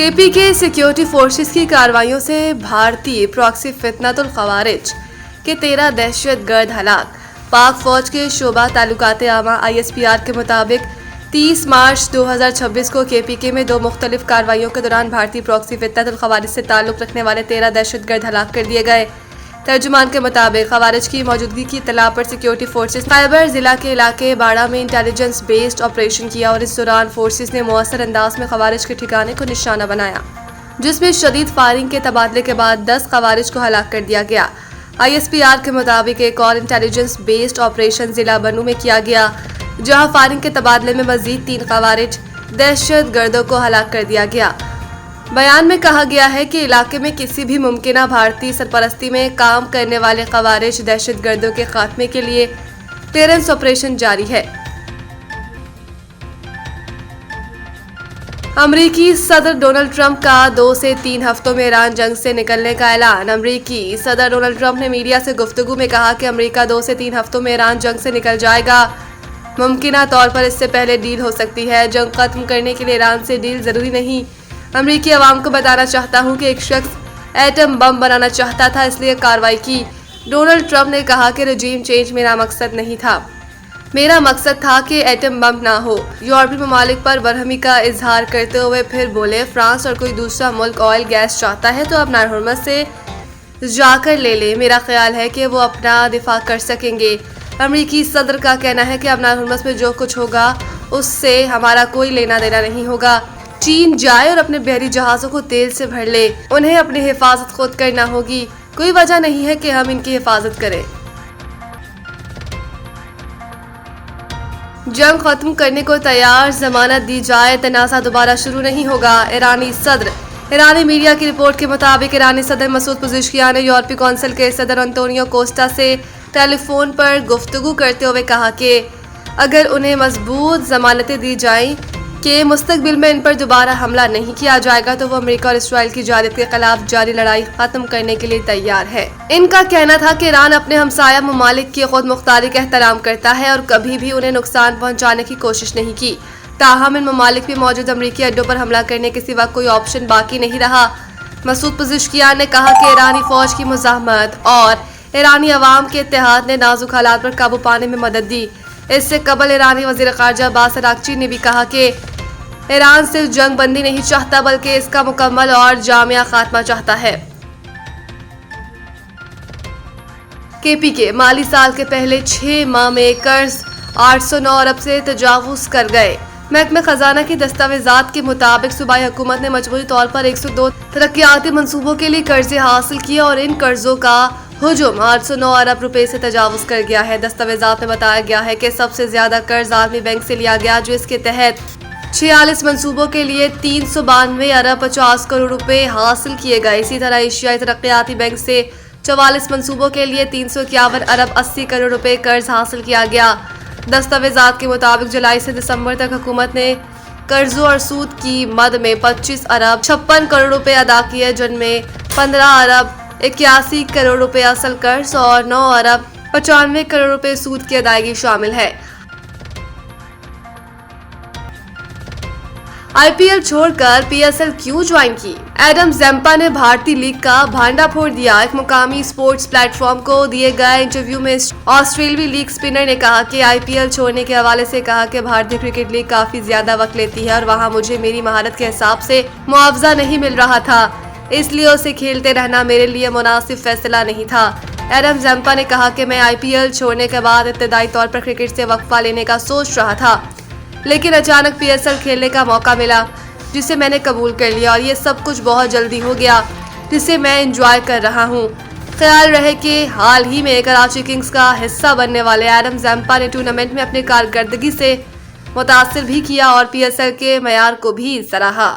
KP के security forces की कार्रवाइयों से भारतीय प्रॉक्सी फितनतुल खवारिज के 13 दहशतगर्द हलाक। पाक फौज के शोबा तालुकात आमा ISPR के मुताबिक 30 मार्च 2026 को KPK में 2 मुख्तलिफ कार्रवाइयों के दौरान भारतीय प्रॉक्सी फितनतुल खवारिज से ताल्लुक रखने वाले 13 दहशतगर्द हलाक कर दिए गए। तर्जुमान के मुताबिक खवारिज की मौजूदगी की इत्तला पर सिक्योरिटी फोर्सेस खैबर जिला के इलाके बाड़ा में इंटेलिजेंस बेस्ड ऑपरेशन किया और इस दौरान फोर्सेस ने मुअस्सर अंदाज में खवारिज के ठिकाने को निशाना बनाया, जिसमें शदीद फायरिंग के तबादले के बाद 10 खवारिज को हलाक कर दिया गया। ISPR के मुताबिक एक और इंटेलिजेंस बेस्ड ऑपरेशन जिला बनू में किया गया, जहां फायरिंग के तबादले में मजीद 3 खवारिज दहशतगर्दों को हलाक कर दिया गया। बयान में कहा गया है कि इलाके में किसी भी मुमकिना भारतीय सरपरस्ती में काम करने वाले खवारिज दहशतगर्दों के खात्मे के लिए क्लियरेंस ऑपरेशन जारी है। अमरीकी सदर डोनाल्ड ट्रंप का 2 से 3 हफ्तों में ईरान जंग से निकलने का ऐलान। अमरीकी सदर डोनाल्ड ट्रंप ने मीडिया से गुफ्तगू में कहा कि अमरीका 2 से 3 हफ्तों में ईरान जंग से निकल जाएगा। मुमकिना तौर पर इससे पहले डील हो सकती है। जंग खत्म करने के लिए ईरान से डील जरूरी नहीं। अमरीकी अवाम को बताना चाहता हूं कि एक शख्स एटम बम बनाना चाहता था, इसलिए कार्रवाई की। डोनाल्ड ट्रंप ने कहा कि रजीम चेंज मेरा मकसद नहीं था, मेरा मकसद था कि एटम बम ना हो। यूरोपीय ममालिक पर बरहमी का इजहार करते हुए फिर बोले, फ्रांस और कोई दूसरा मुल्क ऑयल गैस चाहता है तो अपना हुर्मत से जाकर ले ले। मेरा ख्याल है कि वो अपना दिफा कर सकेंगे। अमरीकी सदर का कहना है कि अपना हुर्मत में जो कुछ होगा उससे हमारा कोई लेना देना नहीं होगा। चीन जाए और अपने बहरी जहाजों को तेल से भर ले, उन्हें अपनी हिफाजत खुद करना होगी। कोई वजह नहीं है कि हम इनकी हिफाजत करें। जंग खत्म करने को तैयार, जमानत दी जाए, तनाज़ा दोबारा शुरू नहीं होगा। ईरानी सदर। ईरानी मीडिया की रिपोर्ट के मुताबिक ईरानी सदर मसूद पज़ेश्कियान ने यूरोपीय कौंसिल के सदर अंतोनियो कोस्टा से टेलीफोन पर गुफ्तगू करते हुए कहा कि अगर उन्हें मजबूत जमानतें दी जाएं कि मुस्तकबिल में इन पर दोबारा हमला नहीं किया जाएगा तो वो अमेरिका और इसराइल की जारियत के खिलाफ जारी लड़ाई खत्म करने के लिए तैयार है। इनका कहना था कि ईरान अपने हमसाया ममालिक की खुद मुख्तारी का एहतराम करता है और कभी भी उन्हें नुकसान पहुंचाने की कोशिश नहीं की। ताहम इन ममालिक में मौजूद अमरीकी अड्डों पर हमला करने के सिवा कोई ऑप्शन बाकी नहीं रहा। मसूद पज़ेश्कियान ने कहा कि ईरानी फौज की मुज़ाहमत और ईरानी अवाम के इत्तेहाद ने नाजुक हालात पर काबू पाने में मदद दी। इससे कबल ईरानी वज़ीर ख़ारजा अब्बास अराग़ची ने भी कहा कि ईरान सिर्फ जंग बंदी नहीं चाहता बल्कि इसका मुकम्मल और जामिया खात्मा चाहता है। KPK माली साल के पहले 6 माह में कर्ज 809 अरब से तजावुज कर गए। महकमे खजाना की दस्तावेजात के मुताबिक सूबाई हुकूमत ने मजबूरी तौर पर 102 तरक्याती मंसूबों के लिए कर्जे हासिल किए और इन कर्जों का हुजूम 809 अरब रुपए से तजावुज कर गया है। दस्तावेजात में बताया गया है कि सबसे ज्यादा कर्ज आलमी बैंक से लिया गया, जो इसके तहत 46 मंसूबों के लिए 392 अरब 50 करोड़ रुपए हासिल किए गए। इसी तरह एशियाई तरक्याती बैंक से 44 मंसूबों के लिए 351 अरब 80 करोड़ रुपए कर्ज हासिल किया गया। दस्तावेजात के मुताबिक जुलाई से दिसंबर तक हुकूमत ने कर्जों और सूद की मद में 25 अरब 56 करोड़ रुपए अदा किए, जिनमें 15 अरब 81 करोड़ रुपए असल कर्ज और 9 अरब 95 करोड़ रुपए सूद की अदायगी शामिल है। IPL छोड़कर PSL क्यों ज्वाइन की? एडम ज़ैम्पा ने भारतीय लीग का भांडा फोड़ दिया। एक मुकामी स्पोर्ट्स प्लेटफॉर्म को दिए गए इंटरव्यू में ऑस्ट्रेलियाई लीग स्पिनर ने कहा कि IPL छोड़ने के हवाले से कहा कि भारतीय क्रिकेट लीग काफी ज्यादा वक्त लेती है और वहां मुझे मेरी महारत के हिसाब से मुआवजा नहीं मिल रहा था, इसलिए उसे खेलते रहना मेरे लिए मुनासिब फैसला नहीं था। एडम ज़ैम्पा ने कहा कि मैं IPL छोड़ने के बाद इब्तदाई तौर पर क्रिकेट से वक्फा लेने का सोच रहा था, लेकिन अचानक PSL खेलने का मौका मिला जिसे मैंने कबूल कर लिया और ये सब कुछ बहुत जल्दी हो गया, जिसे मैं एंजॉय कर रहा हूँ। ख्याल रहे कि हाल ही में कराची किंग्स का हिस्सा बनने वाले एडम ज़ैम्पा ने टूर्नामेंट में अपनी कारकर्दगी से मुतासिर भी किया और PSL के मयार को भी सराहा।